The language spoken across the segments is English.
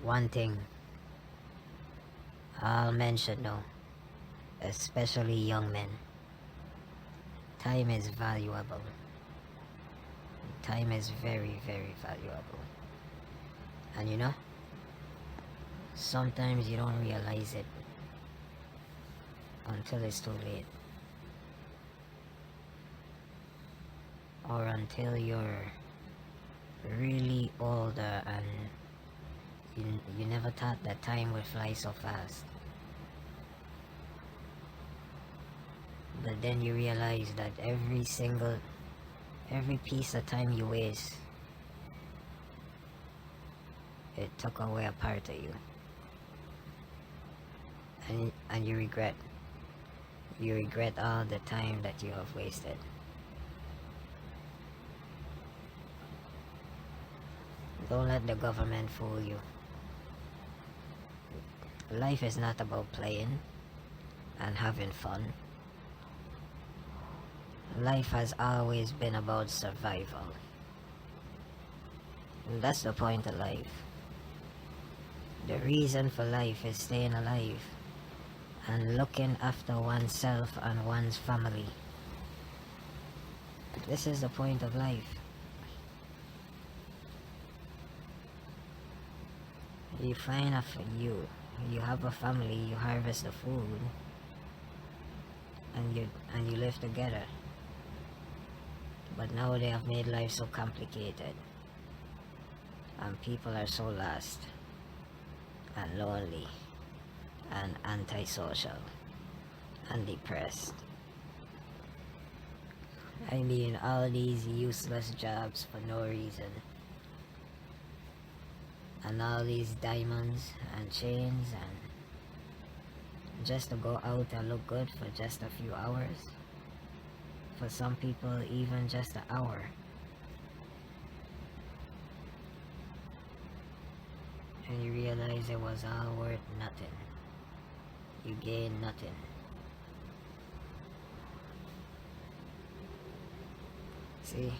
One thing all men should know, especially young men: time is valuable. Time is very, very valuable. And sometimes you don't realize it until it's too late. Or until you're really older and you never thought that time would fly so fast. But then you realize that every piece of time you waste, it took away a part of you. And you regret. You regret all the time that you have wasted. Don't let the government fool you. Life is not about playing and having fun. Life has always been about survival. And that's the point of life. The reason for life is staying alive and looking after oneself and one's family. This is the point of life. You find out for you have a family, you harvest the food, and you live together. But now they have made life so complicated, and people are so lost and lonely and antisocial and depressed. I mean, all these useless jobs for no reason, and all these diamonds and chains, and just to go out and look good for just a few hours. For some people, even just an hour. And you realize it was all worth nothing. You gain nothing. See,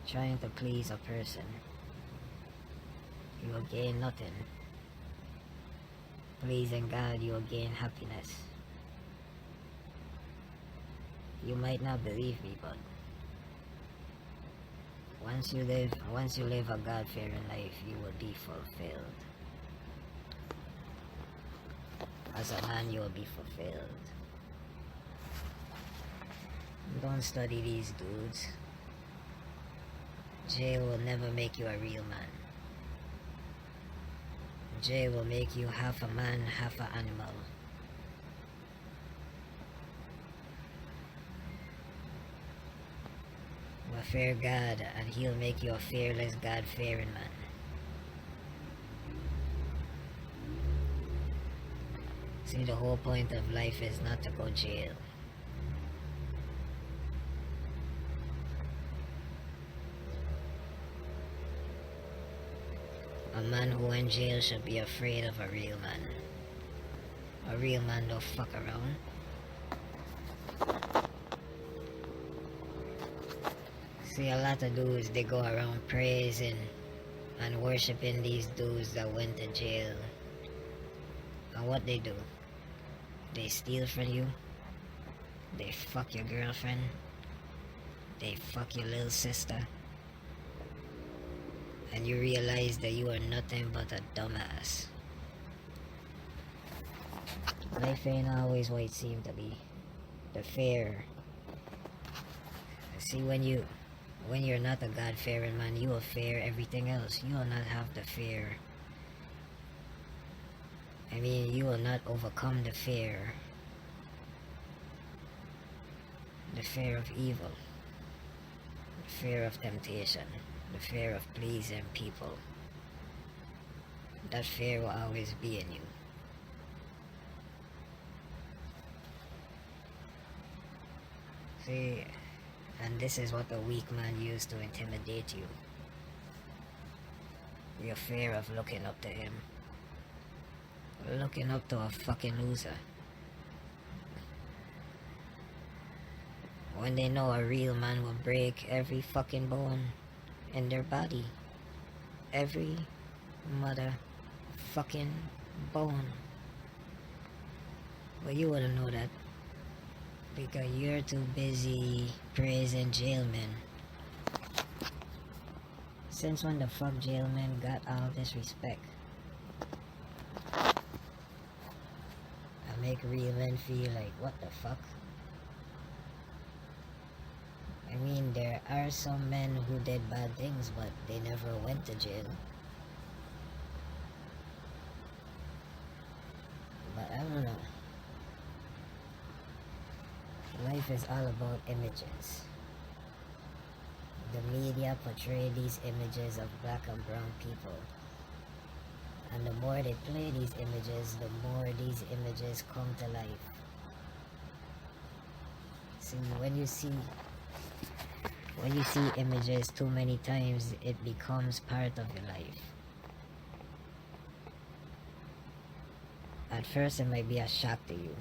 trying to please a person, you will gain nothing. Pleasing God, you will gain happiness. You might not believe me, but once you live a God-fearing life, you will be fulfilled. As a man, you will be fulfilled. Don't study these dudes. Jail will never make you a real man. Jail will make you half a man, half an animal. But fear God, and He'll make you a fearless, God-fearing man. See, the whole point of life is not to go jail. A man who in jail should be afraid of a real man. A real man don't fuck around. See, a lot of dudes, they go around praising and worshipping these dudes that went to jail. And what they do? They steal from you. They fuck your girlfriend. They fuck your little sister. And you realize that you are nothing but a dumbass. Life ain't always what it seemed to be. The fear. See, when you're not a God-fearing man, you will fear everything else. You will not have the fear. I mean, you will not overcome the fear. The fear of evil. The fear of temptation. The fear of pleasing people. That fear will always be in you. See, and this is what a weak man used to intimidate you. Your fear of looking up to him. Looking up to a fucking loser. When they know a real man will break every fucking bone in their body. Every motherfucking bone. But you wouldn't know that because you're too busy praising jailmen. Since when the fuck jailmen got all this respect? I make real men feel like, what the fuck? I mean, there are some men who did bad things, but they never went to jail. But I don't know. Life is all about images. The media portray these images of black and brown people. And the more they play these images, the more these images come to life. See, when you see images too many times, it becomes part of your life. At first it might be a shock to you.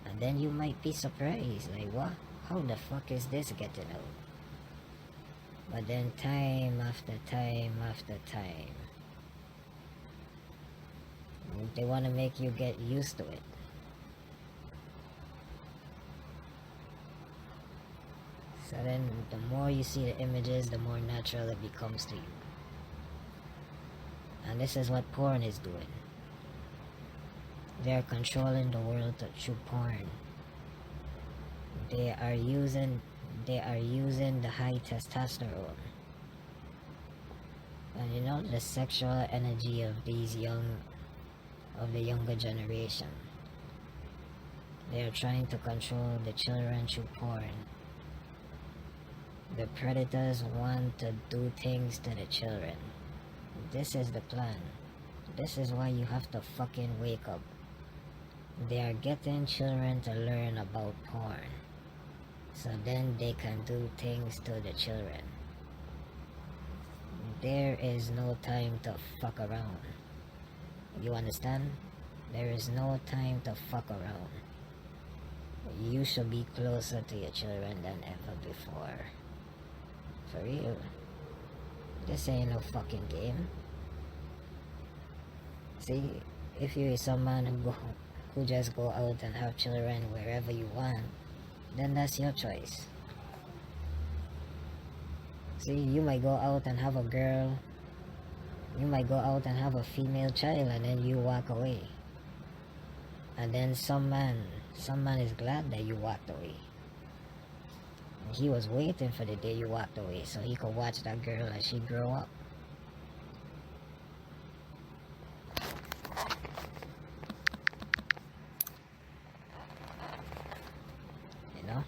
And then you might be surprised, like, what? How the fuck is this getting out? But then time after time after time, they want to make you get used to it. So then the more you see the images, the more natural it becomes to you. And this is what porn is doing. They are controlling the world through porn. They are using the high testosterone. And you know, the sexual energy of the younger generation. They are trying to control the children through porn. The predators want to do things to the children. This is the plan. This is why you have to fucking wake up. They are getting children to learn about porn, so then they can do things to the children. There is no time to fuck around. You understand? There is no time to fuck around. You should be closer to your children than ever before. For real. This ain't no fucking game. See, if you're someone who just go out and have children wherever you want, then that's your choice. See, you might go out and have a girl, you might go out and have a female child, and then you walk away. And then some man is glad that you walked away. He was waiting for the day you walked away so he could watch that girl as she grow up. You know?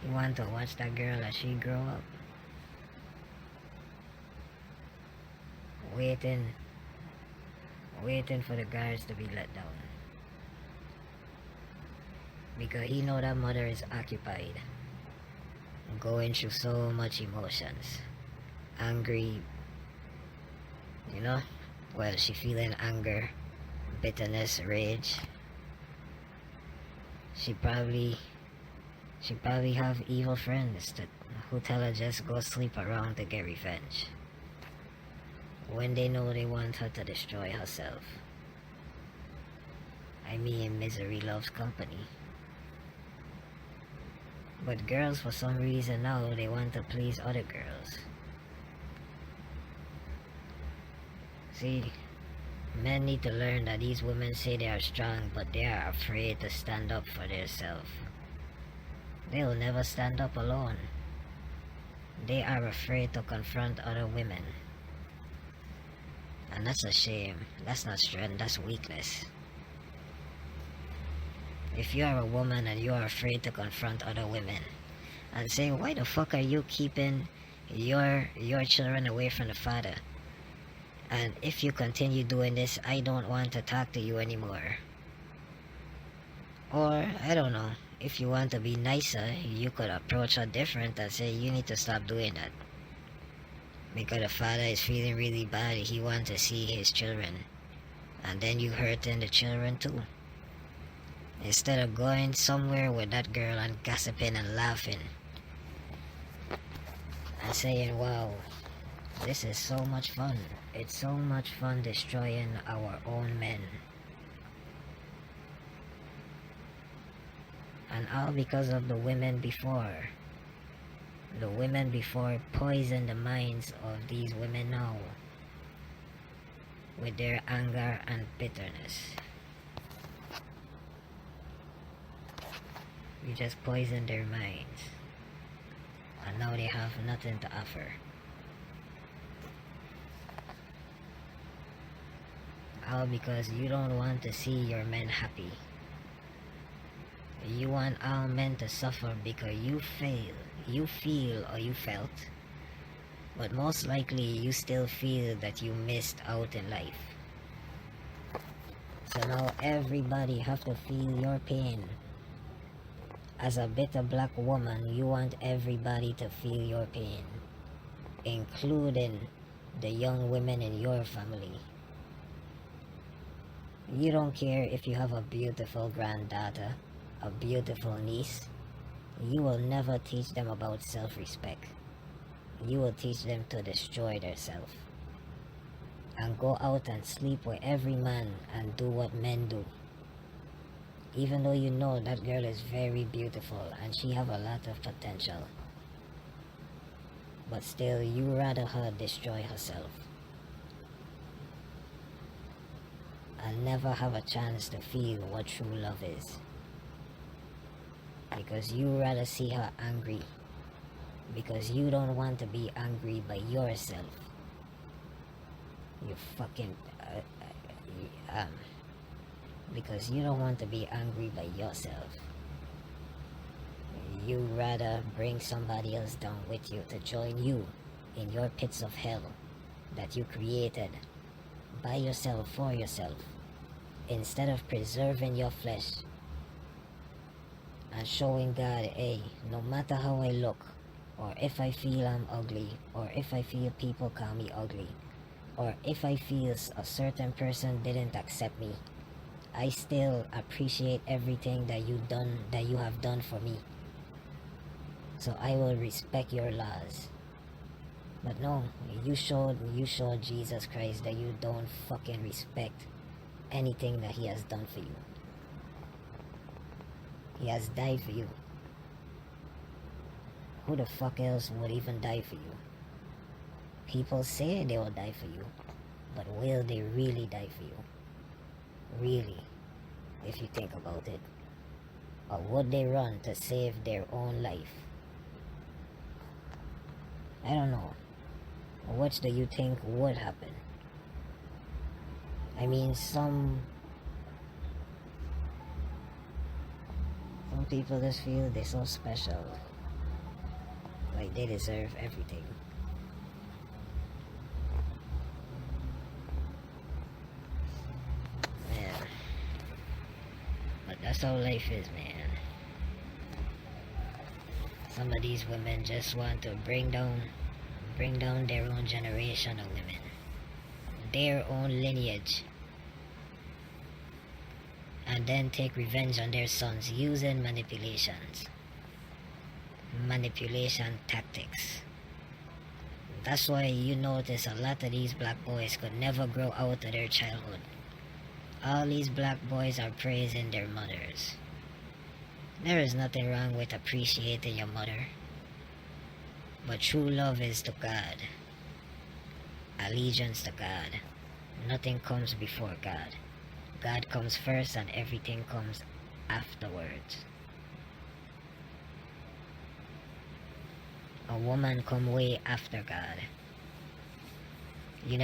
You want to watch that girl as she grow up. Waiting for the guards to be let down. Because he know that mother is occupied, going through so much emotions. Angry, you know? Well, she feeling anger, bitterness, rage. She probably have evil friends who tell her just go sleep around to get revenge. When they know they want her to destroy herself. I mean, misery loves company. But girls, for some reason now, they want to please other girls. See, men need to learn that these women say they are strong, but they are afraid to stand up for themselves. They'll never stand up alone. They are afraid to confront other women. And that's a shame. That's not strength, that's weakness. If you are a woman and you are afraid to confront other women and say, why the fuck are you keeping your children away from the father? And if you continue doing this, I don't want to talk to you anymore. Or, I don't know, if you want to be nicer, you could approach her different and say, you need to stop doing that. Because the father is feeling really bad, he wants to see his children. And then you hurting the children too. Instead of going somewhere with that girl and gossiping and laughing and saying, wow, This is so much fun. It's so much fun destroying our own men. And all because of the women before. The women before poisoned the minds of these women now with their anger and bitterness. You just poisoned their minds. And now they have nothing to offer. All because you don't want to see your men happy. You want all men to suffer because you fail. You feel or you felt. But most likely you still feel that you missed out in life. So now everybody have to feel your pain. As a bitter black woman, you want everybody to feel your pain, including the young women in your family. You don't care if you have a beautiful granddaughter, a beautiful niece. You will never teach them about self-respect. You will teach them to destroy themselves and go out and sleep with every man and do what men do. Even though you know that girl is very beautiful and she have a lot of potential. But still, you rather her destroy herself and never have a chance to feel what true love is. Because you rather see her angry. Because you don't want to be angry by yourself. You fucking... because you don't want to be angry by yourself. You rather bring somebody else down with you to join you in your pits of hell that you created by yourself for yourself, instead of preserving your flesh and showing God, hey, no matter how I look, or if I feel I'm ugly, or if I feel people call me ugly, or if I feel a certain person didn't accept me, I still appreciate everything that you have done for me. So I will respect your laws. But no, you showed Jesus Christ that you don't fucking respect anything that he has done for you. He has died for you. Who the fuck else would even die for you? People say they will die for you, but will they really die for you? Really, if you think about it. Or would they run to save their own life? I don't know. What do you think would happen? I mean, some people just feel they're so special. Like they deserve everything. Man. But that's how life is, man. Some of these women just want to bring down their own generation of women, their own lineage, and then take revenge on their sons using manipulation tactics. That's why you notice a lot of these black boys could never grow out of their childhood. All these black boys are praising their mothers. There is nothing wrong with appreciating your mother. But true love is to God. Allegiance to God. Nothing comes before God. God comes first and everything comes afterwards. A woman come way after God. You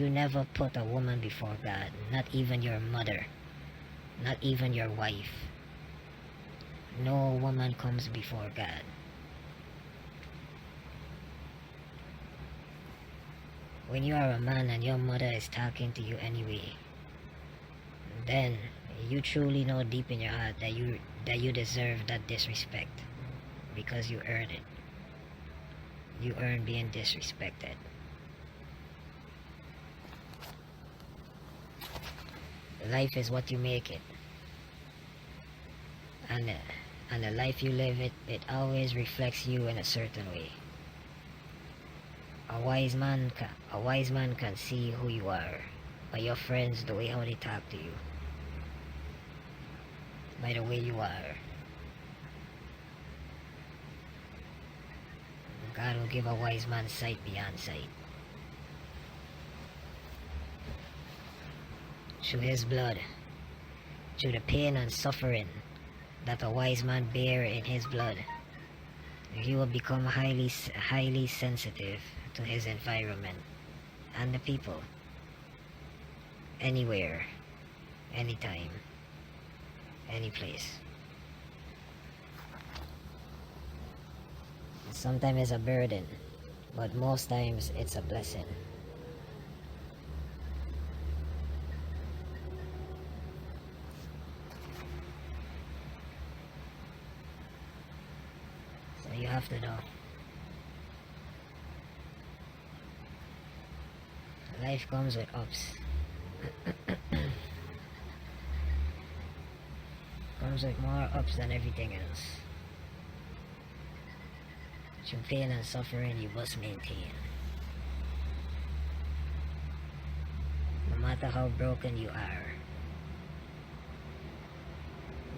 never put a woman before God. Not even your mother. Not even your wife. No woman comes before God. When you are a man and your mother is talking to you anyway, then you truly know deep in your heart that you deserve that disrespect, because you earn it. You earn being disrespected. Life is what you make it, and the life you live, it always reflects you in a certain way. a wise man can see who you are by your friends, the way how they talk to you, by the way you are. God will give a wise man sight beyond sight. Through his blood, through the pain and suffering that a wise man bear in his blood, he will become highly sensitive to his environment and the people, anywhere, anytime, any place. Sometimes it's a burden, but most times it's a blessing. So you have to know. Life comes with ups. Comes with more ups than everything else. Through pain and suffering you must maintain. No matter how broken you are,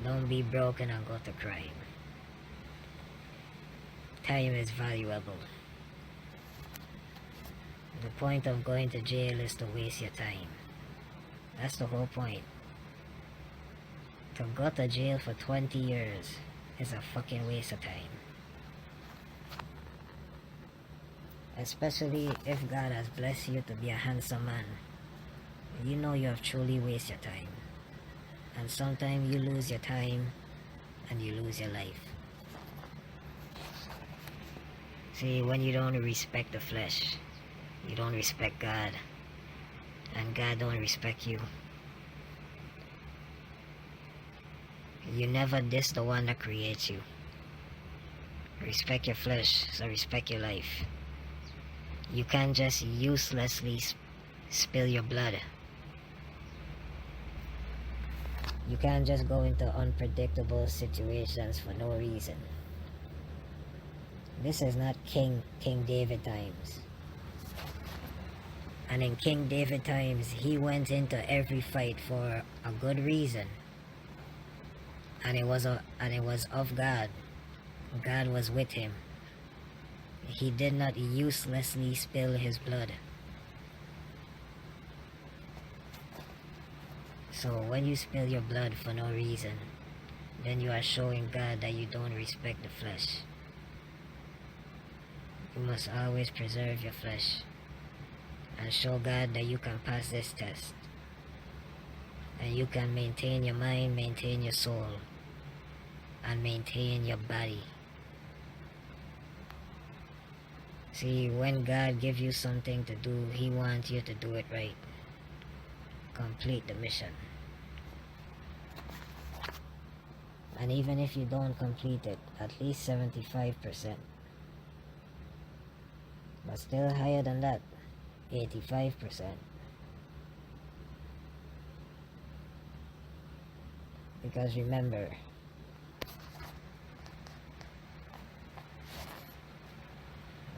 don't be broken and go to crime. Time is valuable. The point of going to jail is to waste your time. That's the whole point. To go to jail for 20 years is a fucking waste of time. Especially if God has blessed you to be a handsome man. You know you have truly wasted your time. And sometimes you lose your time and you lose your life. See, when you don't respect the flesh, you don't respect God, and God don't respect you. You never diss the one that creates you. Respect your flesh, so respect your life. You can't just uselessly spill your blood. You can't just go into unpredictable situations for no reason. This is not King David times. And in King David times, he went into every fight for a good reason. And it was of God. God was with him. He did not uselessly spill his blood. So when you spill your blood for no reason, then you are showing God that you don't respect the flesh. You must always preserve your flesh and show God that you can pass this test. And you can maintain your mind, maintain your soul, and maintain your body. See, when God gives you something to do, he wants you to do it right. Complete the mission. And even if you don't complete it, at least 75%. But still higher than that, 85%. Because remember,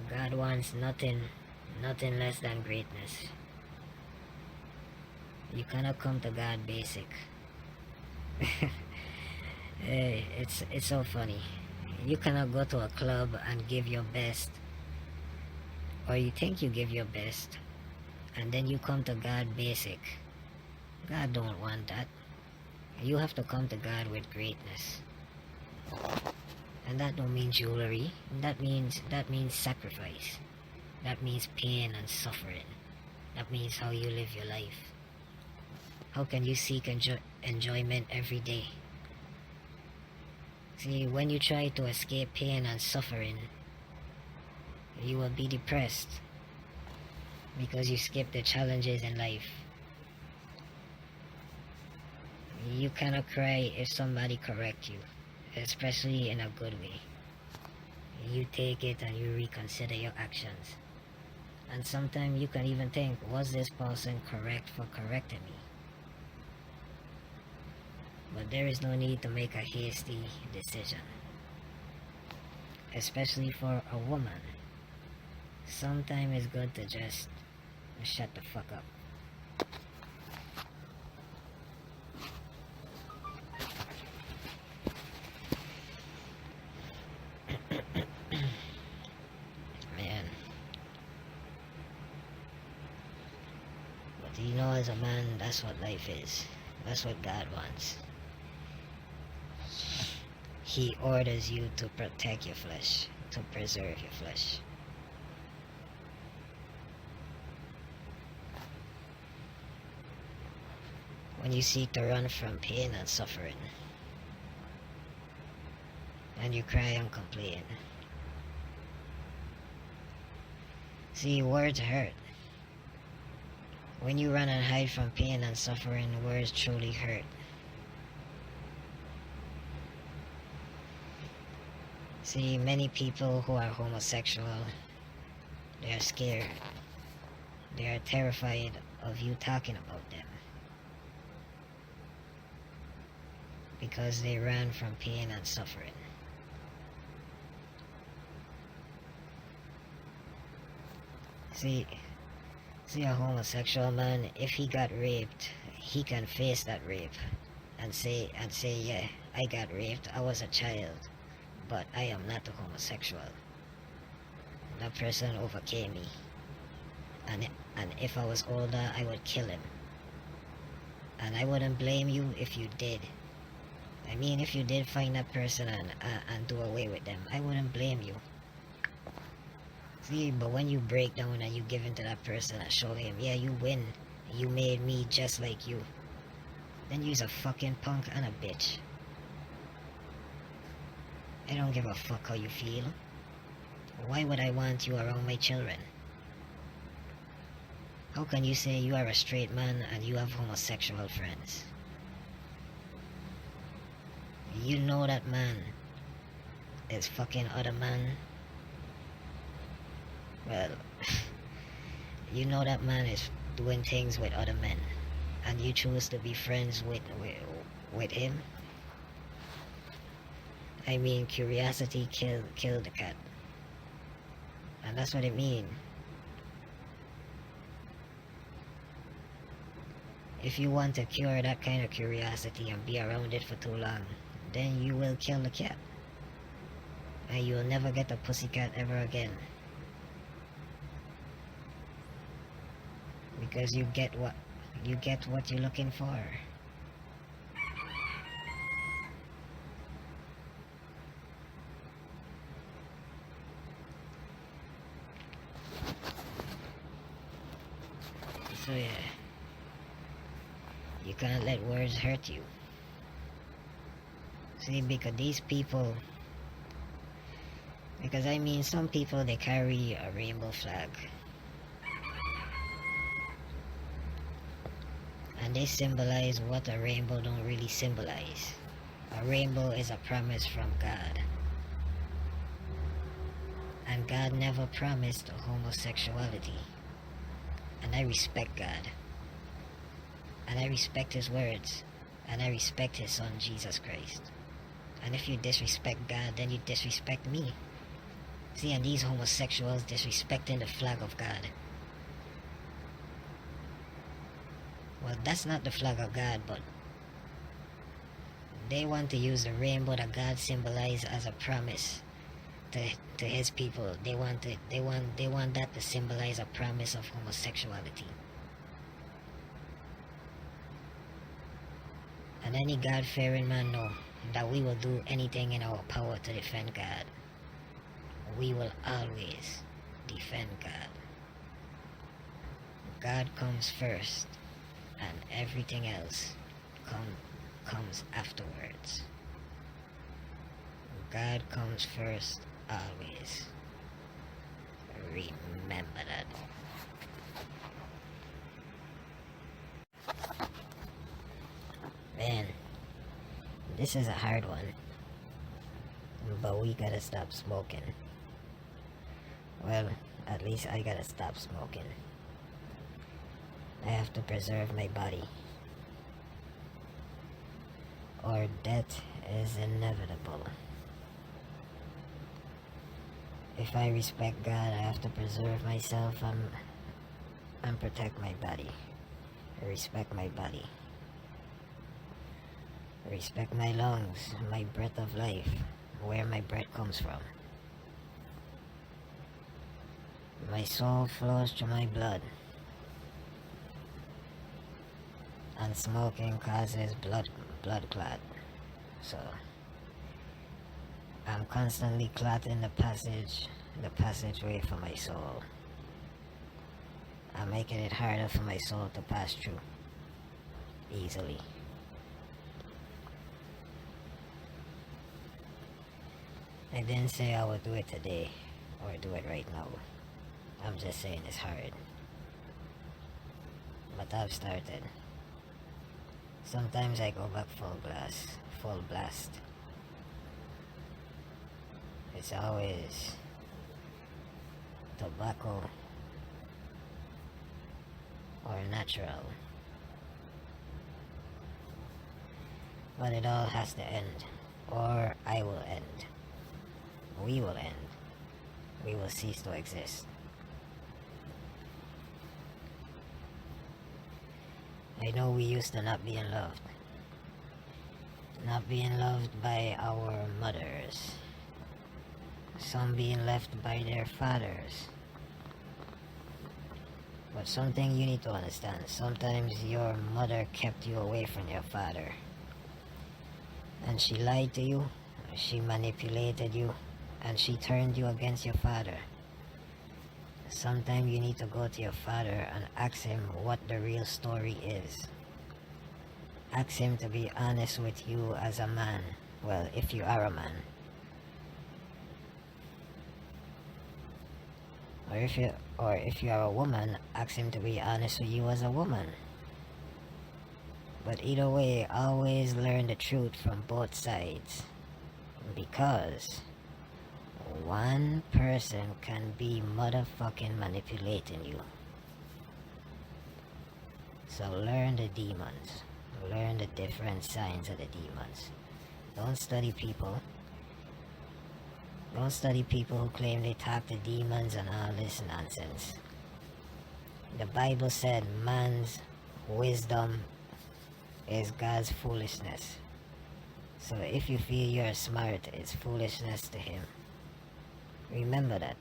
God wants nothing less than greatness. You cannot come to God basic. It's so funny. You cannot go to a club and give your best, or you think you give your best, and then you come to God basic. God don't want that. You have to come to God with greatness. And that don't mean jewelry. That means sacrifice. That means pain and suffering. That means how you live your life. How can you seek enjoyment every day? See, when you try to escape pain and suffering, you will be depressed because you skip the challenges in life. You cannot cry if somebody corrects you, especially in a good way. You take it and you reconsider your actions. And sometimes you can even think, was this person correct for correcting me? But there is no need to make a hasty decision, especially for a woman. sometimes it's good to just shut the fuck up. Man. But you know, as a man, that's what life is. That's what God wants. He orders you to protect your flesh, to preserve your flesh. When you seek to run from pain and suffering, and you cry and complain. See, words hurt. When you run and hide from pain and suffering, words truly hurt. See, many people who are homosexual, they are scared. They are terrified of you talking about them. Because they ran from pain and suffering. See, a homosexual man, if he got raped, he can face that rape and say, yeah, I got raped, I was a child, but I am not a homosexual. That person overcame me. And if I was older, I would kill him. And I wouldn't blame you if you did. I mean, if you did find that person and do away with them, I wouldn't blame you. See, but when you break down and you give in to that person and show him, yeah, you win, you made me just like you, then you's a fucking punk and a bitch. I don't give a fuck how you feel. Why would I want you around my children? How can you say you are a straight man and you have homosexual friends? You know that man is fucking other man. Well, you know that man is doing things with other men, and you choose to be friends with him. I mean, curiosity killed the cat, and that's what it means. If you want to cure that kind of curiosity and be around it for too long, then you will kill the cat, and you will never get a pussycat ever again. Because you get what you're looking for. So yeah, you can't let words hurt you. See, because these people, because I mean, some people, they carry a rainbow flag. And they symbolize what a rainbow don't really symbolize. A rainbow is a promise from God. And God never promised homosexuality. And I respect God. And I respect his words. And I respect his son, Jesus Christ. And if you disrespect God, then you disrespect me. See, and these homosexuals disrespecting the flag of God. Well, that's not the flag of God, but they want to use the rainbow that God symbolized as a promise to his people. They want that to symbolize a promise of homosexuality. And any God-fearing man know that we will do anything in our power to defend God. We will always defend God. God comes first, and everything else comes afterwards. God comes first, always. Remember that. Man, this is a hard one, but we gotta stop smoking. Well, at least I gotta stop smoking. I have to preserve my body, or death is inevitable. If I respect God, I have to preserve myself and protect my body. Respect my body. Respect my lungs, my breath of life, where my breath comes from. My soul flows through my blood. And smoking causes blood clot. So I'm constantly clotting the passageway for my soul. I'm making it harder for my soul to pass through easily. I didn't say I would do it today or do it right now. I'm just saying it's hard. But I've started. Sometimes I go back full blast. It's always tobacco or natural. But it all has to end, or I will end. We will end. We will cease to exist. I know we used to not being loved. Not being loved by our mothers. Some being left by their fathers. But something you need to understand. Sometimes your mother kept you away from your father. And she lied to you. She manipulated you. And she turned you against your father. Sometimes you need to go to your father and ask him what the real story is. Ask him to be honest with you as a man. Well, if you are a man. Or if you are a woman, ask him to be honest with you as a woman. But either way, always learn the truth from both sides. Because one person can be motherfucking manipulating you. So learn the demons. Learn the different signs of the demons. Don't study people. Don't study people who claim they talk to demons and all this nonsense. The Bible said man's wisdom is God's foolishness. So if you feel you're smart, it's foolishness to him. Remember that.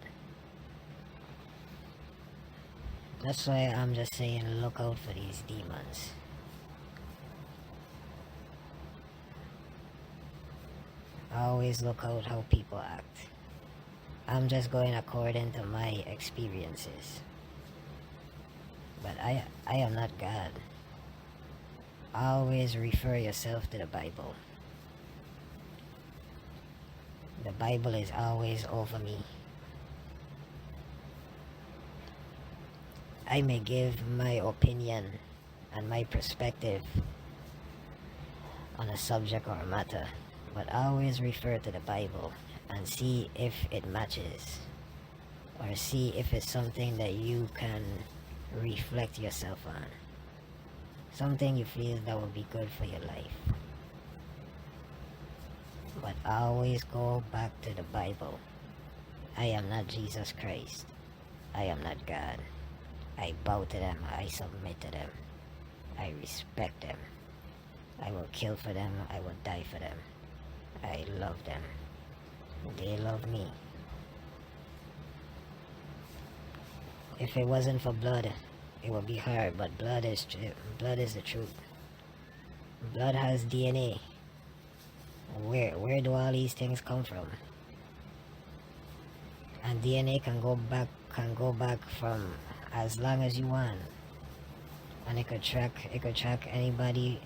That's why I'm just saying look out for these demons. Always look out how people act. I'm just going according to my experiences. But I am not God. Always refer yourself to the Bible. The Bible is always over me. I may give my opinion and my perspective on a subject or a matter, but always refer to the Bible and see if it matches, or see if it's something that you can reflect yourself on. Something you feel that will be good for your life. But always go back to the Bible. I am not Jesus Christ. I am not God. I bow to them. I submit to them. I respect them. I will kill for them. I will die for them. I love them. They love me. If it wasn't for blood, it would be hard, but blood is the truth. Blood has DNA. Where do all these things come from? And DNA can go back from as long as you want. And it could track anybody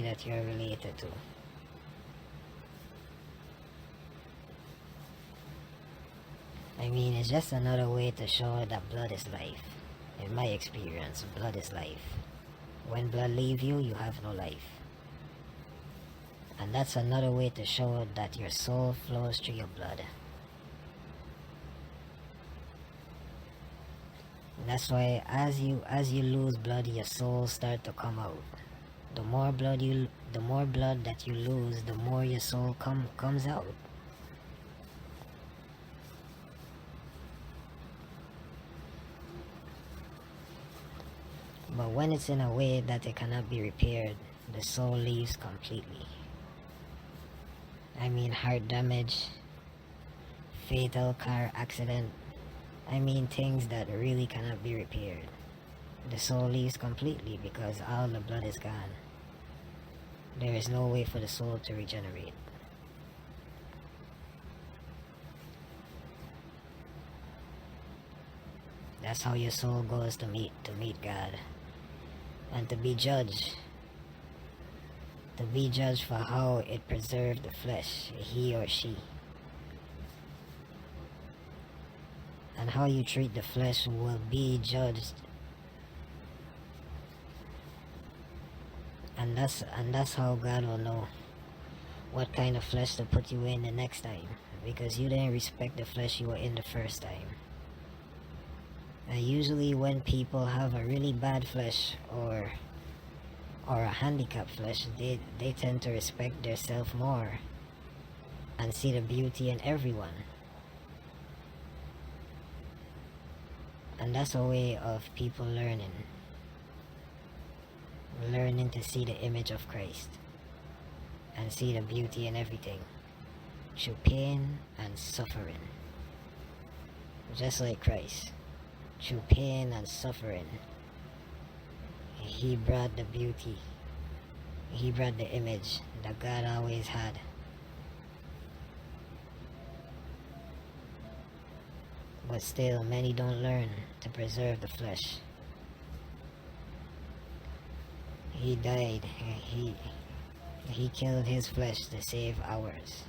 that you're related to. I mean, it's just another way to show that blood is life. In my experience, blood is life. When blood leaves you, you have no life. And that's another way to show that your soul flows through your blood. That's why as you lose blood, your soul start to come out. The more blood that you lose, the more your soul comes out. But when it's in a way that it cannot be repaired, the soul leaves completely. I mean heart damage, fatal car accident. I mean things that really cannot be repaired. The soul leaves completely because all the blood is gone. There is no way for the soul to regenerate. That's how your soul goes to meet God and to be judged. To be judged for how it preserved the flesh, he or she. And how you treat the flesh will be judged. And that's how God will know what kind of flesh to put you in the next time, because you didn't respect the flesh you were in the first time. And usually when people have a really bad flesh or a handicapped flesh, they tend to respect their self more and see the beauty in everyone. And that's a way of people learning to see the image of Christ and see the beauty in everything through pain and suffering, just like Christ. Through pain and suffering, he brought the beauty, he brought the image that God always had. But still, many don't learn to preserve the flesh. He died, he killed his flesh to save ours.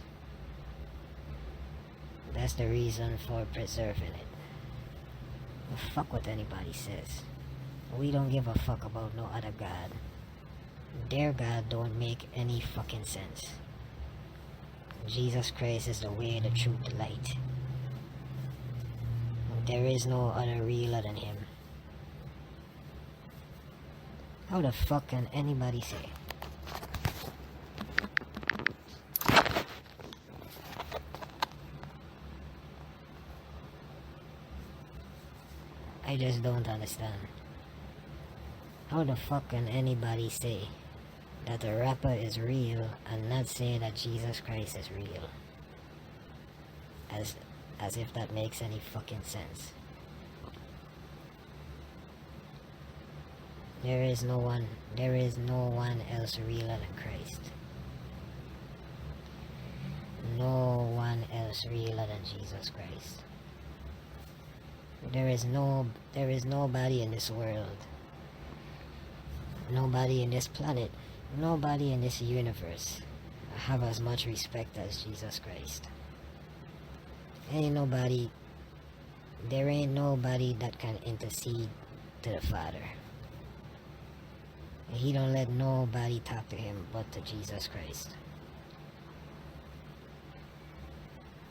That's the reason for preserving it. Fuck what anybody says. We don't give a fuck about no other God. Their God don't make any fucking sense. Jesus Christ is the way, the truth, the light. There is no other realer than him. How the fuck can anybody say? I just don't understand. How the fuck can anybody say that a rapper is real and not say that Jesus Christ is real? As if that makes any fucking sense. There is no one else realer than Christ. No one else realer than Jesus Christ. There is nobody in this world, nobody in this planet, nobody in this universe have as much respect as Jesus Christ. There ain't nobody that can intercede to the Father. He don't let nobody talk to him but to Jesus Christ.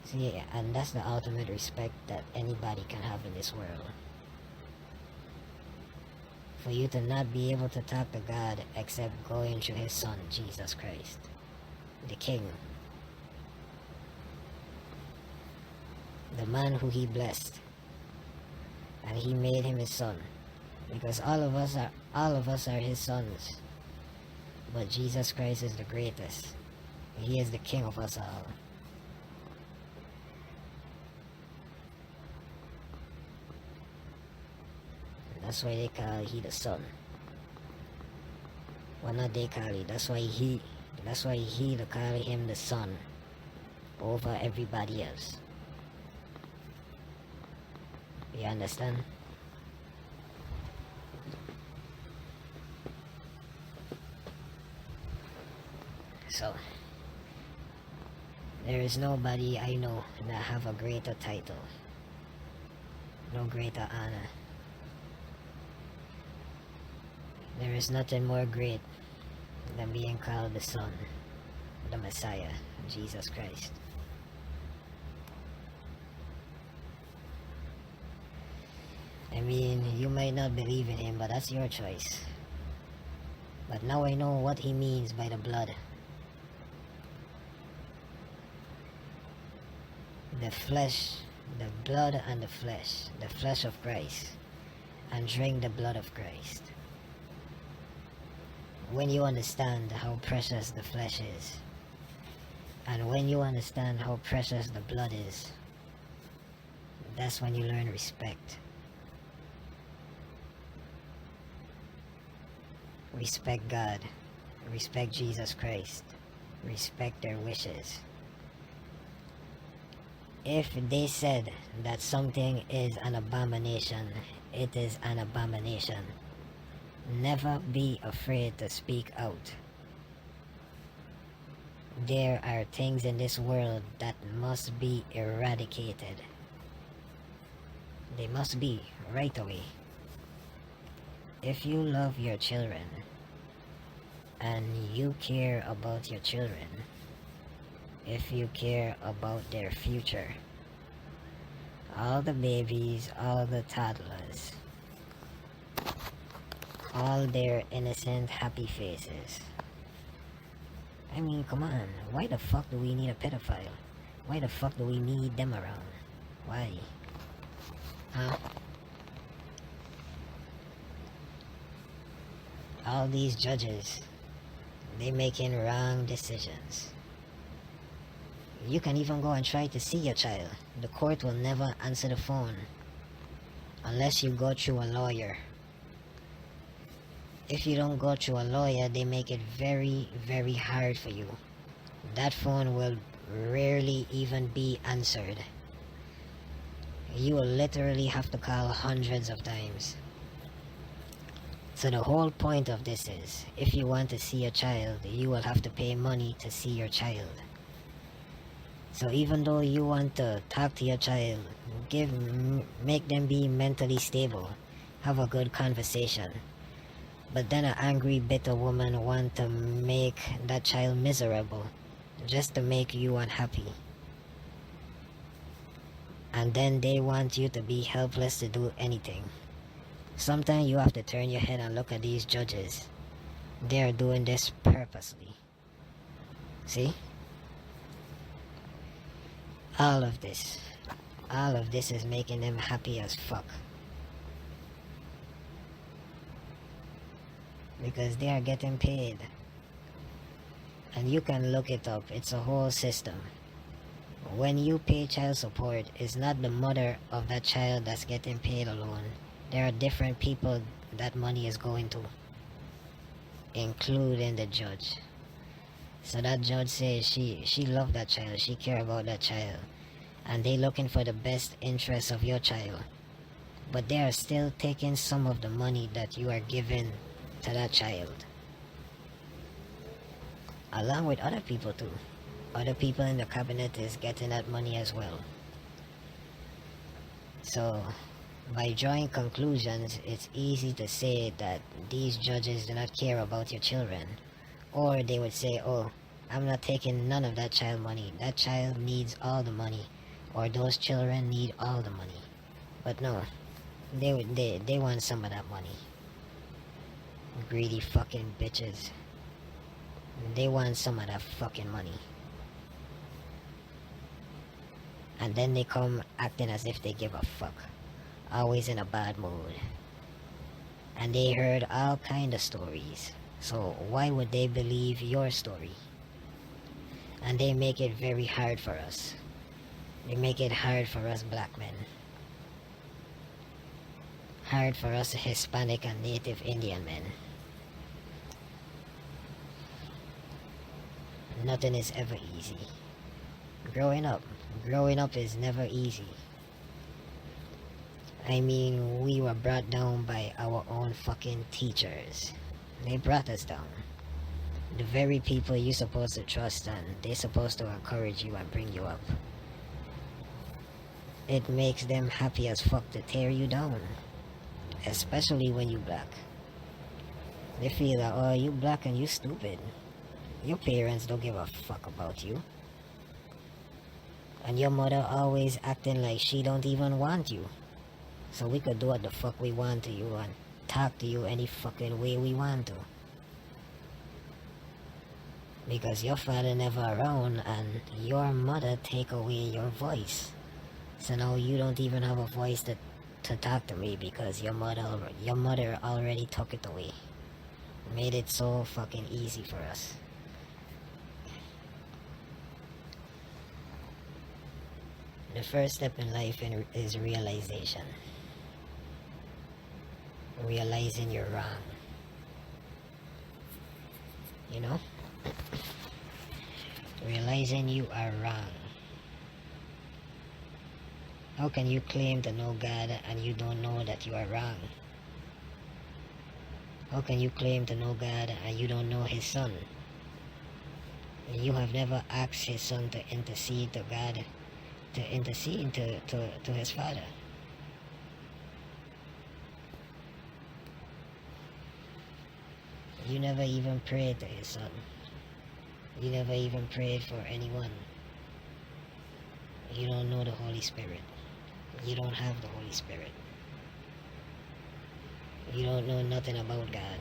See, and that's the ultimate respect that anybody can have in this world. For you to not be able to talk to God except going through his Son, Jesus Christ, the King, the man who he blessed, and he made him his son, because all of us are his sons. But Jesus Christ is the greatest. He is the King of us all. That's why they call he the Son. Well, not they call he. That's why he to call him the Son over everybody else. You understand? So, there is nobody I know that have a greater title, no greater honor. There is nothing more great than being called the Son, the Messiah, Jesus Christ. I mean, you might not believe in him, but that's your choice. But now I know what he means by the blood. The flesh, the blood and the flesh of Christ, and drink the blood of Christ. when you understand how precious the flesh is, and when you understand how precious the blood is, that's when you learn respect. Respect God, respect Jesus Christ, respect their wishes. If they said that something is an abomination, it is an abomination. Never be afraid to speak out. There are things in this world that must be eradicated. They must be right away. If you love your children and you care about your children, if you care about their future, all the babies, all the toddlers, all their innocent happy faces. I mean, come on, why the fuck do we need a pedophile? Why the fuck do we need them around? Why? Huh? All these judges, they making wrong decisions. You can even go and try to see your child. The court will never answer the phone unless you go through a lawyer. If you don't go through a lawyer, they make it very, very hard for you. That phone will rarely even be answered. You will literally have to call hundreds of times. So the whole point of this is, if you want to see a child, you will have to pay money to see your child. So even though you want to talk to your child, make them be mentally stable, have a good conversation. But then an angry, bitter woman want to make that child miserable, just to make you unhappy. And then they want you to be helpless to do anything. Sometimes you have to turn your head and look at these judges. They are doing this purposely. See? All of this is making them happy as fuck. Because they are getting paid. And you can look it up. It's a whole system. When you pay child support, it's not the mother of that child that's getting paid alone. There are different people that money is going to, including the judge. So that judge says she loved that child, she care about that child, and they looking for the best interest of your child. But they are still taking some of the money that you are giving to that child, along with other people too. Other people in the cabinet is getting that money as well. So by drawing conclusions, it's easy to say that these judges do not care about your children. Or they would say, oh, I'm not taking none of that child money. That child needs all the money. Or those children need all the money. But no, they want some of that money. Greedy fucking bitches. They want some of that fucking money. And then they come acting as if they give a fuck. Always in a bad mood. And they heard all kind of stories. So why would they believe your story? And they make it very hard for us. They make it hard for us black men. Hard for us Hispanic and Native Indian men. Nothing is ever easy. Growing up is never easy. I mean, we were brought down by our own fucking teachers. They brought us down. The very people you're supposed to trust, and they're supposed to encourage you and bring you up. It makes them happy as fuck to tear you down. Especially when you black. They feel that, oh, you black and you stupid. Your parents don't give a fuck about you. And your mother always acting like she don't even want you. So we could do what the fuck we want to you and talk to you any fucking way we want to. Because your father never around and your mother take away your voice. So now you don't even have a voice to talk to me because your mother already took it away. made it so fucking easy for us. The first step in life is realization. Realizing you're wrong. You know? Realizing you are wrong. How can you claim to know God and you don't know that you are wrong? How can you claim to know God and you don't know His Son? You have never asked His Son to intercede to God, to intercede to His Father. You never even prayed to His Son. You never even prayed for anyone. You don't know the Holy Spirit. You don't have the Holy Spirit. You don't know nothing about God.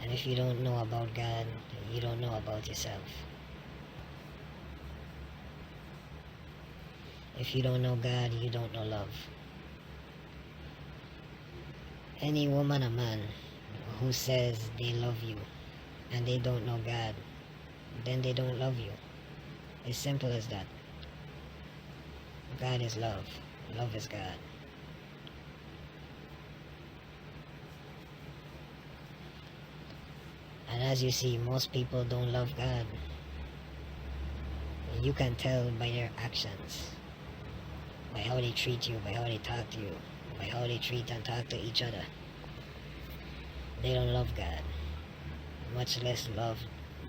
And if you don't know about God, you don't know about yourself. If you don't know God, you don't know love. Any woman or man who says they love you and they don't know God, then they don't love you. It's simple as that. God is love. Love is God. And as you see, most people don't love God. You can tell by their actions, by how they treat you, by how they talk to you, by how they treat and talk to each other. They don't love God, much less love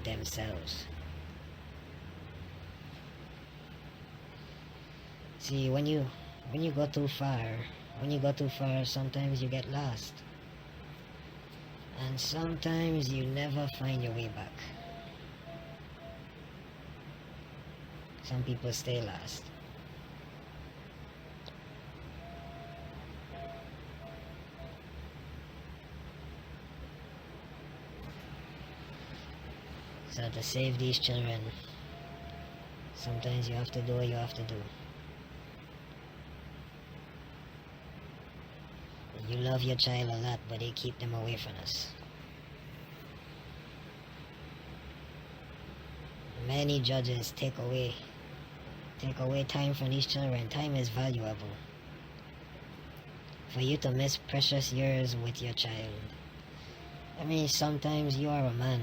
themselves. See, when you go too far, sometimes you get lost. And sometimes you never find your way back. Some people stay lost. So to save these children, sometimes you have to do what you have to do. You love your child a lot, but they keep them away from us. Many judges take away time from these children. Time is valuable. For you to miss precious years with your child. I mean, sometimes you are a man.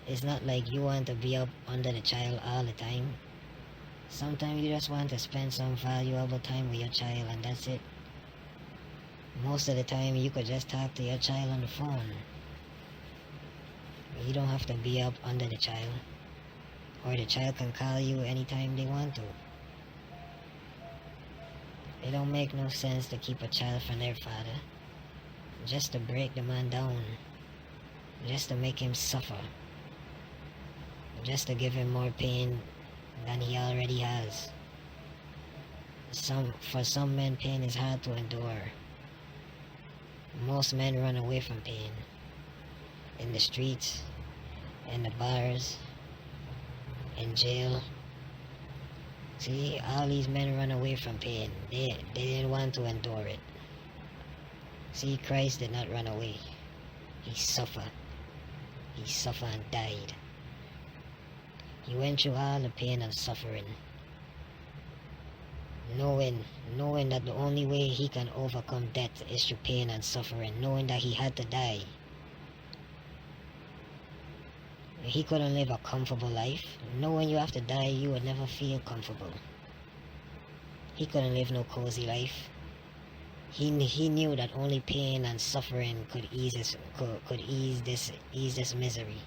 It's not like you want to be up under the child all the time. Sometimes you just want to spend some valuable time with your child, and that's it. Most of the time you could just talk to your child on the phone. You don't have to be up under the child. Or the child can call you anytime they want to. It don't make no sense to keep a child from their father. Just to break the man down. Just to make him suffer. Just to give him more pain than he already has. For some men, pain is hard to endure. Most men run away from pain. In the streets, in the bars, in jail. See, all these men run away from pain. They didn't want to endure it. See, Christ did not run away. He suffered. He suffered and died. He went through all the pain and suffering. Knowing that the only way he can overcome death is through pain and suffering, knowing that he had to die. He couldn't live a comfortable life. Knowing you have to die, you would never feel comfortable. He couldn't live no cozy life. He knew that only pain and suffering could ease this misery.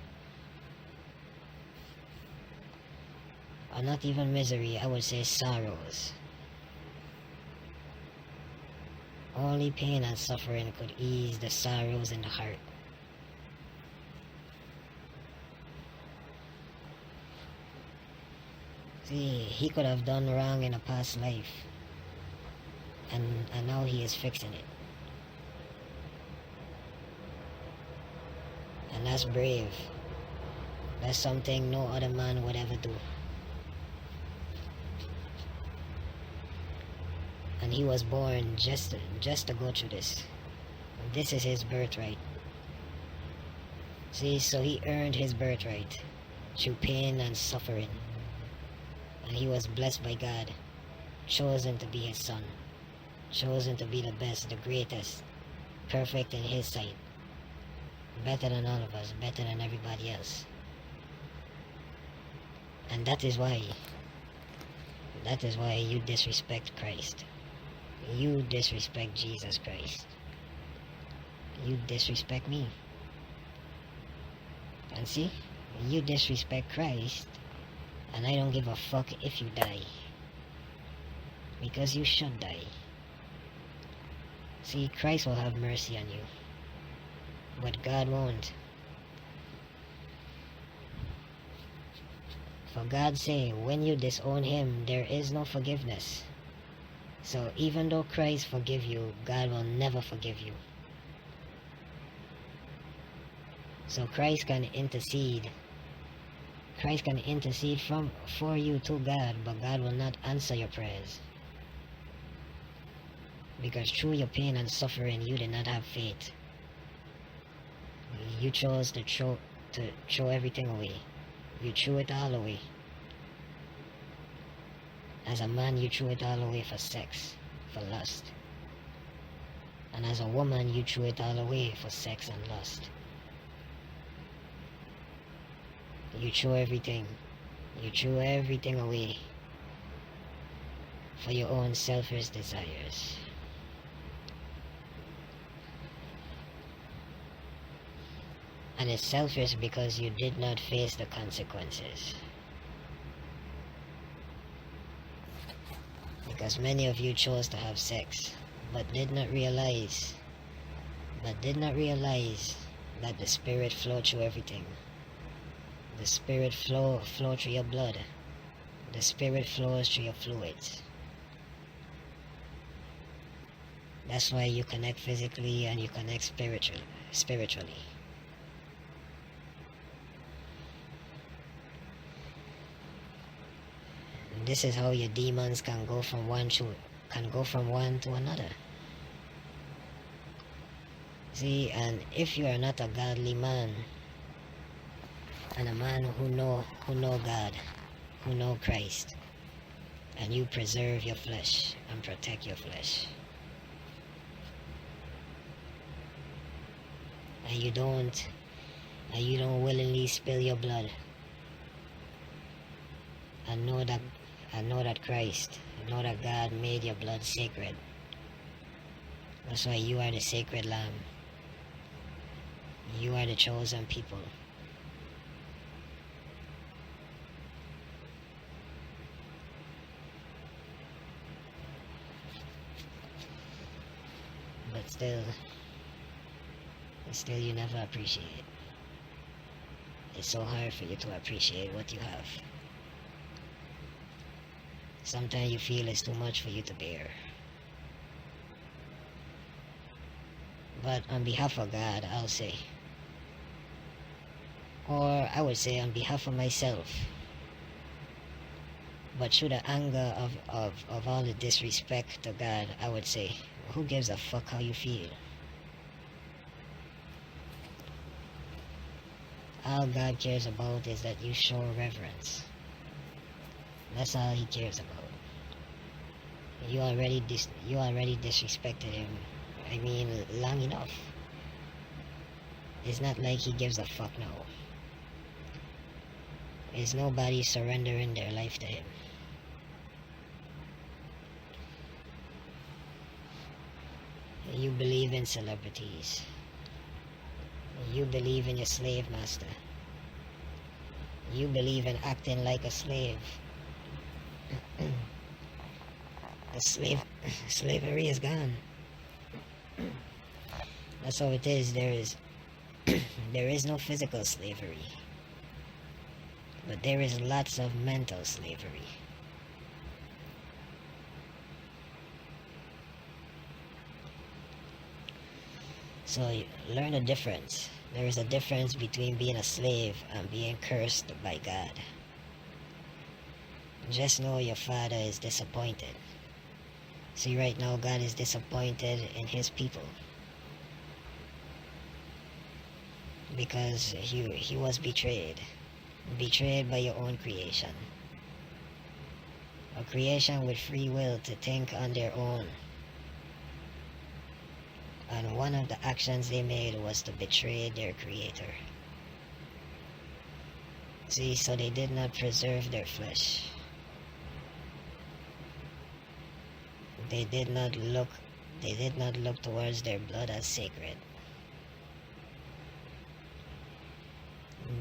Or not even misery, I would say sorrows. Only pain and suffering could ease the sorrows in the heart. See, he could have done wrong in a past life. And now he is fixing it. And that's brave. That's something no other man would ever do. And he was born just to go through this. This is his birthright. See, so he earned his birthright through pain and suffering. And he was blessed by God, chosen to be his son, chosen to be the best, the greatest, perfect in his sight, better than all of us, better than everybody else. And that is why you disrespect Christ. You disrespect Jesus Christ. You disrespect me. And see, you disrespect Christ, and I don't give a fuck if you die, because you should die. See, Christ will have mercy on you, but God won't. For God's sake, when you disown him, there is no forgiveness. So even though Christ forgive you, God will never forgive you. So Christ can intercede. Christ can intercede for you to God, but God will not answer your prayers. Because through your pain and suffering, you did not have faith. You chose to throw everything away. You threw it all away. As a man, you threw it all away for sex, for lust. And as a woman, you threw it all away for sex and lust. You threw everything. You threw everything away for your own selfish desires. And it's selfish because you did not face the consequences. Because many of you chose to have sex, but did not realize that the Spirit flowed through everything. The Spirit flow through your blood. The Spirit flows through your fluids. That's why you connect physically and you connect spiritually. And this is how your demons can go from one to another. See, and if you are not a godly man, and a man who know God, who know Christ, and you preserve your flesh and protect your flesh, and you don't willingly spill your blood, and know that Christ, know that God made your blood sacred. That's why you are the sacred lamb. You are the chosen people. But still you never appreciate it. It's so hard for you to appreciate what you have. Sometimes you feel it's too much for you to bear. But on behalf of God, I'll say, or I would say on behalf of myself, but through the anger of all the disrespect to God, I would say, who gives a fuck how you feel? All God cares about is that you show reverence. That's all he cares about. You already disrespected him. I mean, long enough. It's not like he gives a fuck now. There's nobody surrendering their life to him. You believe in celebrities. You believe in your slave master. You believe in acting like a slave. Slavery is gone. That's how it is. There is no physical slavery, but there is lots of mental slavery. So learn the difference. There is a difference between being a slave and being cursed by God. Just know your Father is disappointed. See, right now God is disappointed in his people. because he was betrayed by your own creation, a creation with free will to think on their own. And one of the actions they made was to betray their creator. See, so they did not preserve their flesh. They did not look towards their blood as sacred.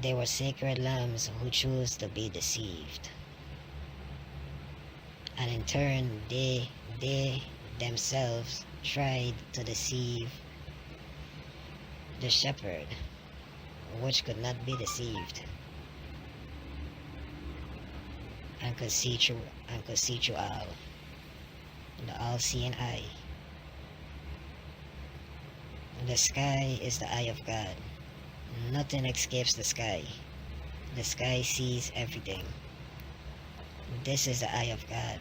They were sacred lambs who chose to be deceived. And in turn, they themselves tried to deceive the shepherd, which could not be deceived, and could see through all, the all-seeing eye. The sky is the eye of God. Nothing escapes the sky. The sky sees everything. This is the eye of God.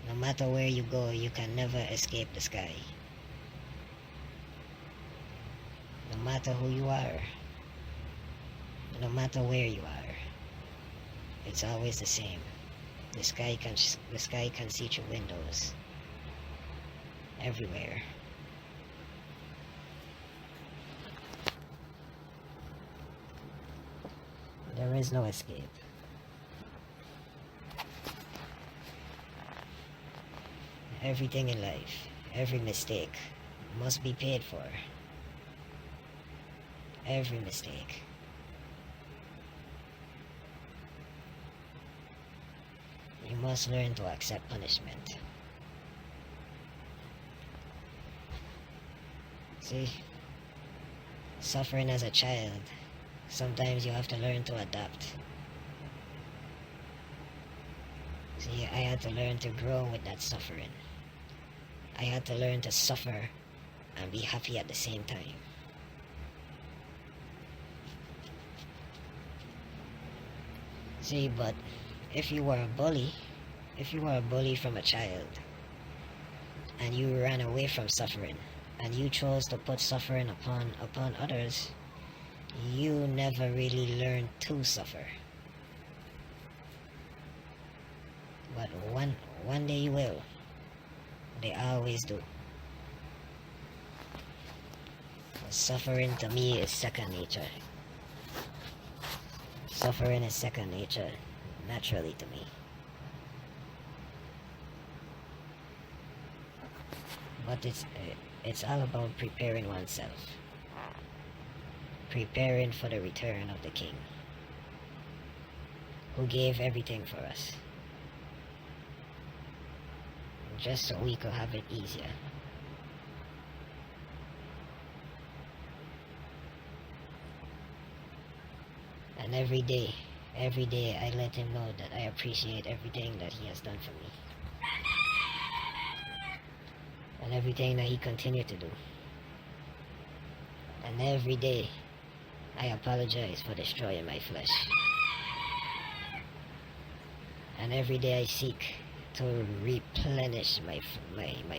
No matter where you go, you can never escape the sky. No matter who you are, no matter where you are, it's always the same. The sky can see through windows everywhere. There is no escape. Everything in life, every mistake must be paid for. Every mistake. You must learn to accept punishment. See, suffering as a child, sometimes you have to learn to adapt. See, I had to learn to grow with that suffering. I had to learn to suffer and be happy at the same time. See, but if you were a bully from a child, and you ran away from suffering, and you chose to put suffering upon others, you never really learned to suffer. But one day you will. They always do. Suffering to me is second nature. Suffering is second nature, naturally to me. But it's all about preparing oneself. Preparing for the return of the King, who gave everything for us, just so we could have it easier. And every day I let him know that I appreciate everything that he has done for me, and everything that he continued to do. And every day I apologize for destroying my flesh. And every day I seek to replenish my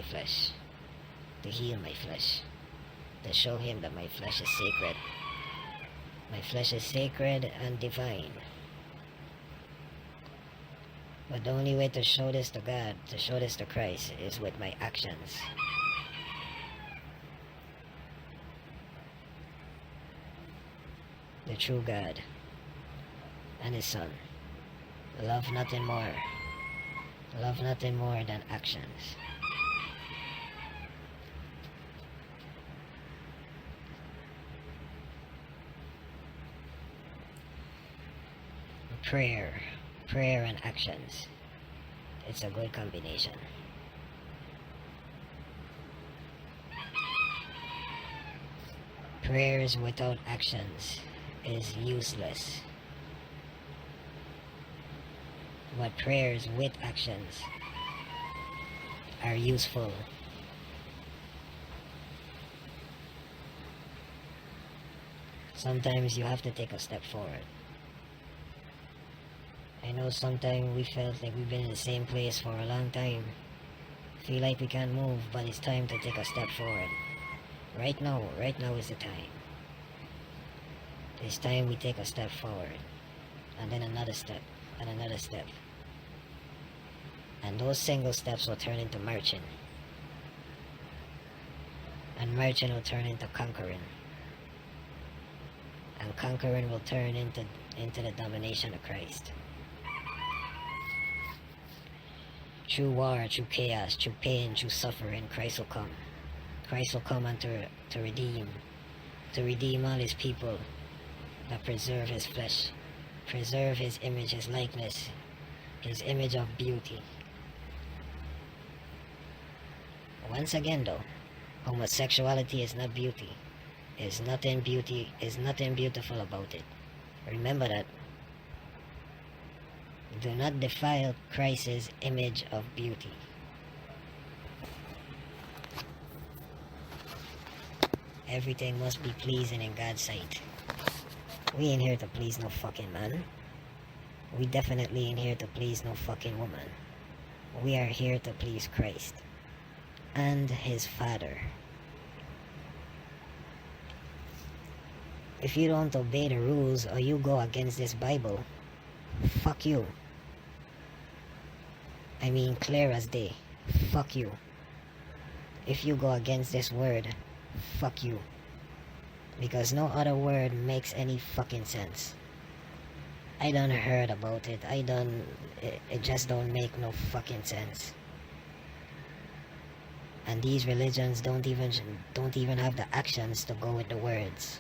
flesh, to heal my flesh, to show him that my flesh is sacred. My flesh is sacred and divine. But the only way to show this to God, to show this to Christ, is with my actions. The true God and his Son love nothing more than actions. Prayer and actions. It's a good combination. Prayers without actions is useless. But prayers with actions are useful. Sometimes you have to take a step forward. I know sometimes we felt like we've been in the same place for a long time. Feel like we can't move, but it's time to take a step forward. Right now is the time. It's time we take a step forward, and then another step, and another step. And those single steps will turn into marching. And marching will turn into conquering. And conquering will turn into the domination of Christ. Through war, through chaos, through pain, through suffering, Christ will come. Christ will come and to redeem all his people that preserve his flesh, preserve his image, his likeness, his image of beauty. Once again though, homosexuality is not beauty. There's nothing beautiful about it. Remember that. Do not defile Christ's image of beauty. Everything must be pleasing in God's sight. We ain't here to please no fucking man. We definitely ain't here to please no fucking woman. We are here to please Christ and his Father. If you don't obey the rules or you go against this Bible, fuck you. I mean clear as day. Fuck you. If you go against this word, fuck you. Because no other word makes any fucking sense. I done heard about it. It just don't make no fucking sense. And these religions don't even have the actions to go with the words.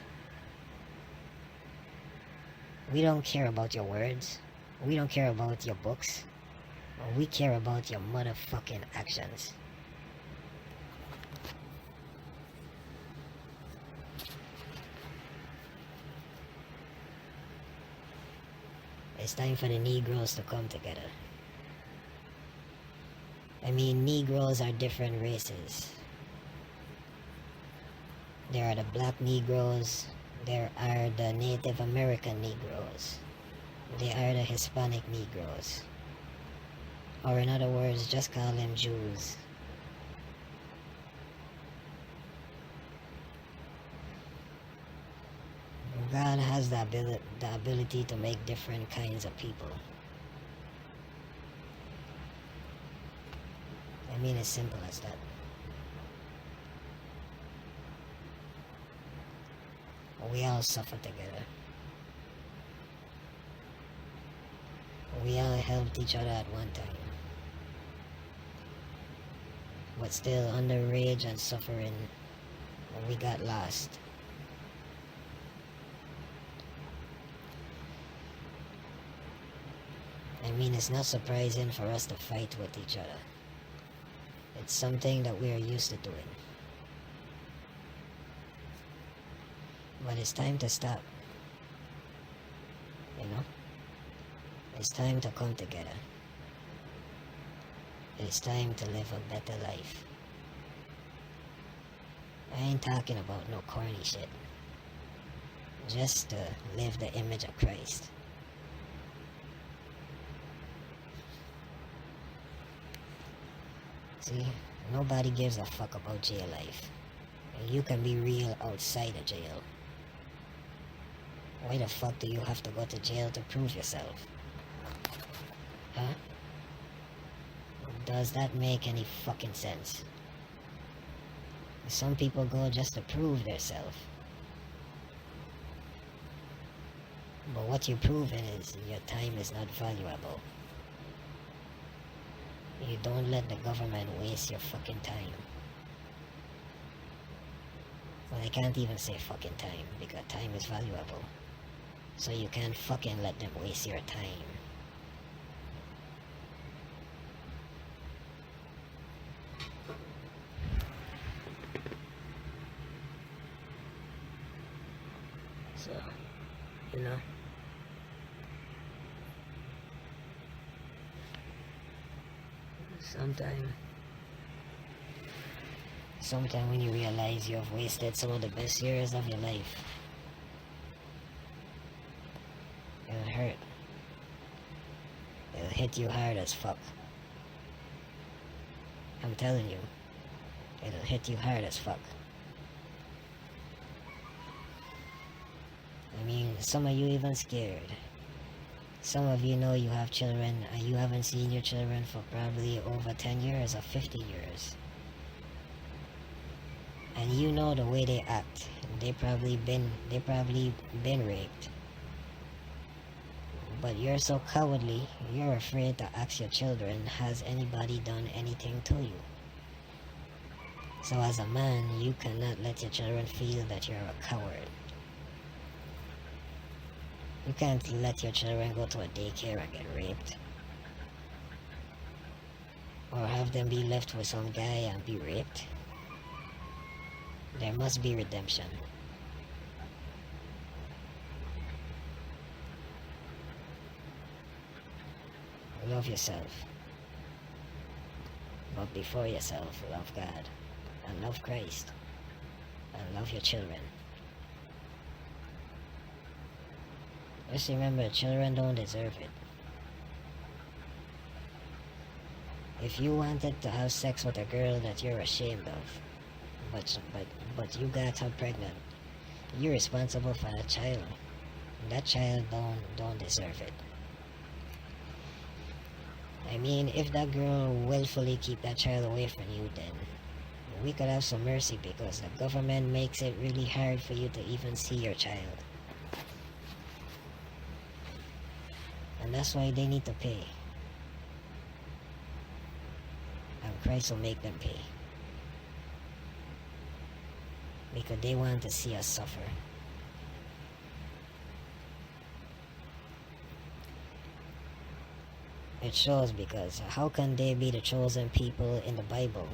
We don't care about your words. We don't care about your books. We care about your motherfucking actions. It's time for the Negros to come together. I mean, Negroes are different races. There are the black Negroes. There are the Native American Negroes. They are the Hispanic Negroes. Or in other words, just call them Jews. God has the ability to make different kinds of people. I mean, as simple as that. We all suffer together. We all helped each other at one time. But still, under rage and suffering, we got lost. I mean, it's not surprising for us to fight with each other. It's something that we are used to doing. But it's time to stop. You know? It's time to come together. It's time to live a better life. I ain't talking about no corny shit. Just to live the image of Christ. See, nobody gives a fuck about jail life. You can be real outside of jail. Why the fuck do you have to go to jail to prove yourself? Huh? Does that make any fucking sense? Some people go just to prove themselves. But what you're proving is your time is not valuable. You don't let the government waste your fucking time. Well, I can't even say fucking time, because time is valuable. So you can't fucking let them waste your time. So, you know. Sometime when you realize you have wasted some of the best years of your life, it'll hurt. It'll hit you hard as fuck. I'm telling you, it'll hit you hard as fuck. I mean, some of you even scared. Some of you know you have children and you haven't seen your children for probably over 10 years or 50 years. And you know the way they act. They probably been raped. But you're so cowardly, you're afraid to ask your children, has anybody done anything to you? So as a man, you cannot let your children feel that you're a coward. You can't let your children go to a daycare and get raped. Or have them be left with some guy and be raped. There must be redemption. Love yourself. But before yourself, love God. And love Christ. And love your children. Just remember, children don't deserve it. If you wanted to have sex with a girl that you're ashamed of, but you got her pregnant, you're responsible for that child. That child don't deserve it. I mean, if that girl willfully keep that child away from you, then we could have some mercy, because the government makes it really hard for you to even see your child. And that's why they need to pay. And Christ will make them pay. Because they want to see us suffer. It shows, because how can they be the chosen people in the Bible?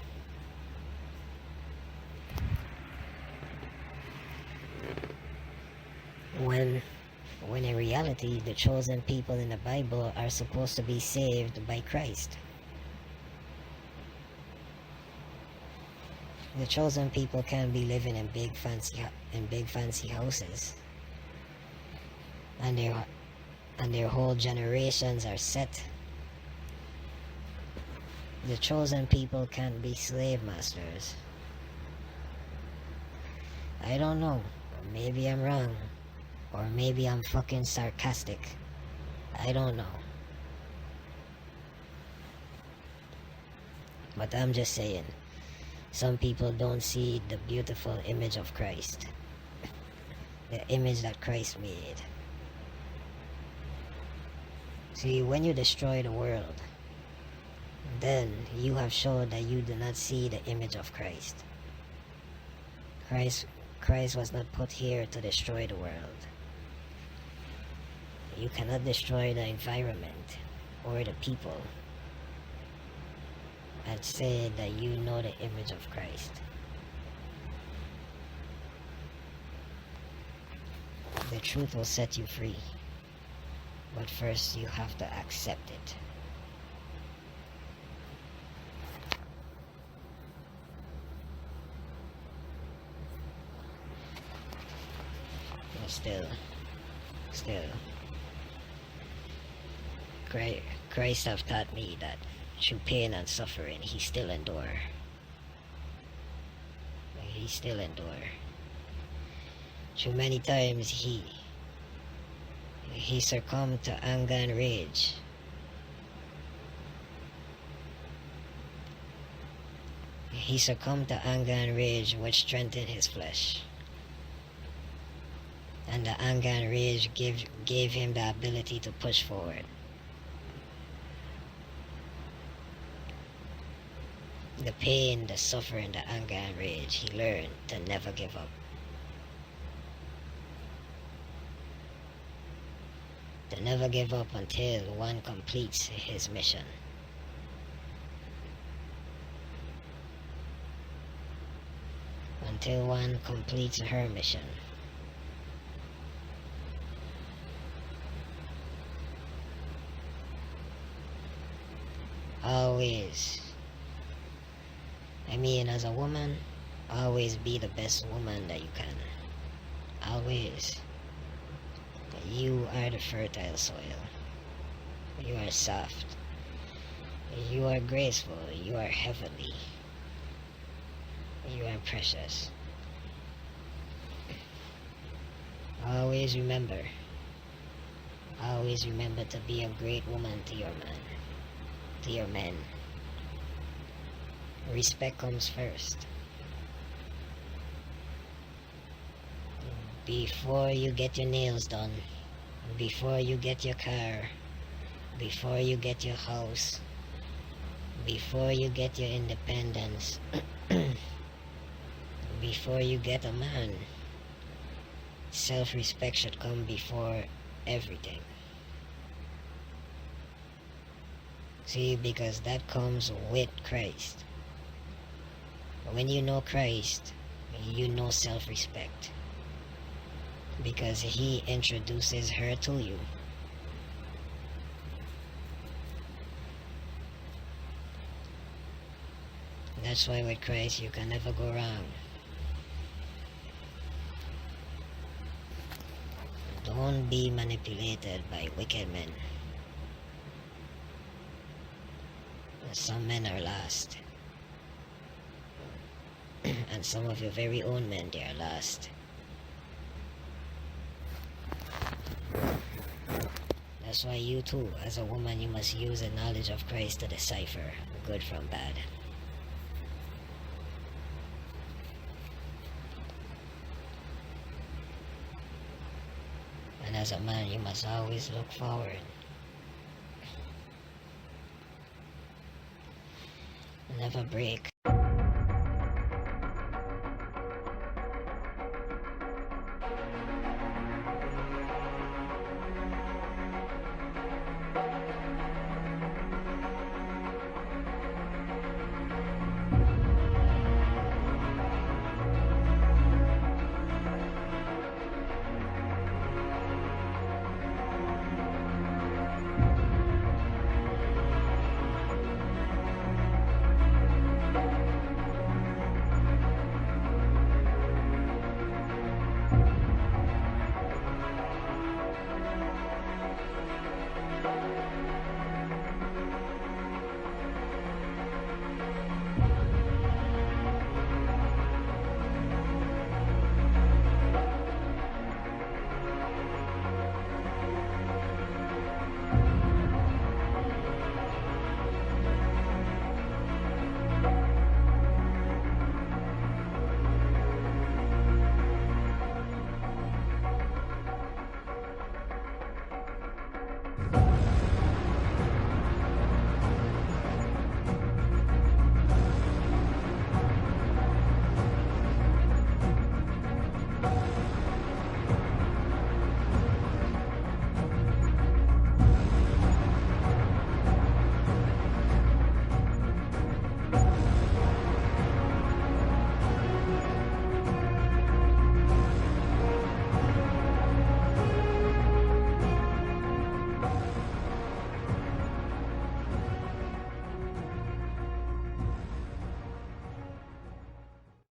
When in reality, the chosen people in the Bible are supposed to be saved by Christ. The chosen people can't be living in big fancy houses, and their whole generations are set. The chosen people can't be slave masters. I don't know. Maybe I'm wrong. Or maybe I'm fucking sarcastic. I don't know. But I'm just saying, some people don't see the beautiful image of Christ. The image that Christ made. See, when you destroy the world, then you have shown that you do not see the image of Christ. Christ was not put here to destroy the world. You cannot destroy the environment or the people and say that you know the image of Christ. The truth will set you free, but first you have to accept it. But still, Christ have taught me that through pain and suffering, he still endure. He still endure. Through many times, he succumbed to anger and rage. He succumbed to anger and rage, which strengthened his flesh. And the anger and rage gave him the ability to push forward. The pain, the suffering, the anger and rage, he learned to never give up. To never give up until one completes his mission. Until one completes her mission. Always. I mean, as a woman, always be the best woman that you can. Always. You are the fertile soil. You are soft. You are graceful. You are heavenly. You are precious. Always remember to be a great woman to your man, to your men. Respect comes first. Before you get your nails done, before you get your car, before you get your house, before you get your independence, before you get a man, self-respect should come before everything. See, because that comes with Christ. When you know Christ, you know self-respect. Because he introduces her to you. That's why with Christ you can never go wrong. Don't be manipulated by wicked men. Some men are lost. And some of your very own men, they are lost. That's why you too, as a woman, you must use the knowledge of Christ to decipher good from bad. And as a man, you must always look forward. Never break.